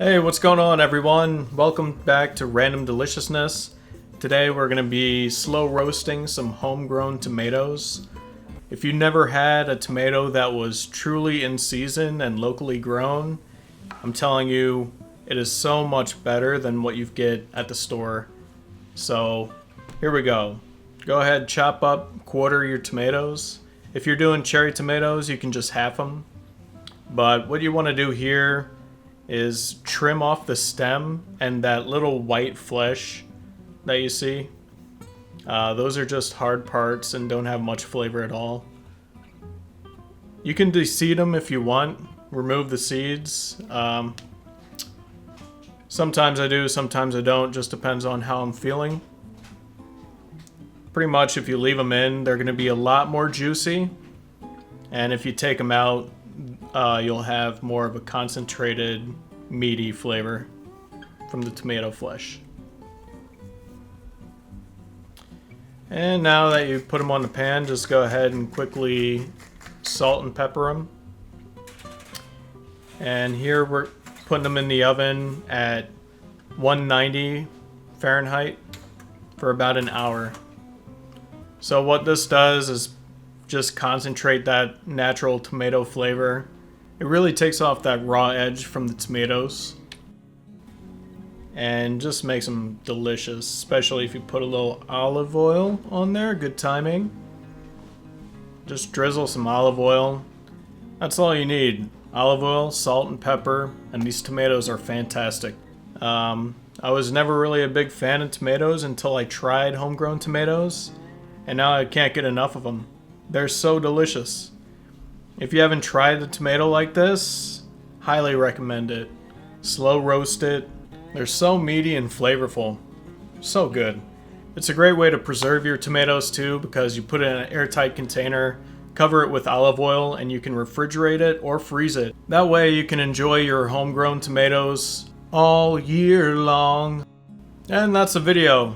Hey, what's going on everyone? Welcome back to Random Deliciousness. Today we're going to be slow roasting some homegrown tomatoes. If you never had a tomato that was truly in season and locally grown, I'm telling you, it is so much better than what you get at the store. So here we go. Go ahead, chop up, quarter your tomatoes. If you're doing cherry tomatoes, you can just half them. But what you want to do here is trim off the stem and that little white flesh that you see. Those are just hard parts and don't have much flavor at all. You can de-seed them if you want, remove the seeds. Sometimes I do, sometimes I don't, just depends on how I'm feeling. Pretty much if you leave them in, they're going to be a lot more juicy, and if you take them out, you'll have more of a concentrated, meaty flavor from the tomato flesh. And now that you put them on the pan, just go ahead and quickly salt and pepper them. And here we're putting them in the oven at 190 Fahrenheit for about an hour. So what this does is just concentrate that natural tomato flavor. It really takes off that raw edge from the tomatoes and just makes them delicious, especially if you put a little olive oil on there. Good timing. Just drizzle some olive oil. That's all you need. Olive oil, salt, and pepper, and these tomatoes are fantastic. I was never really a big fan of tomatoes until I tried homegrown tomatoes, and now I can't get enough of them. They're so delicious. If you haven't tried a tomato like this, highly recommend it. Slow roast it. They're so meaty and flavorful. So good. It's a great way to preserve your tomatoes too, because you put it in an airtight container, cover it with olive oil, and you can refrigerate it or freeze it. That way you can enjoy your homegrown tomatoes all year long. And that's the video.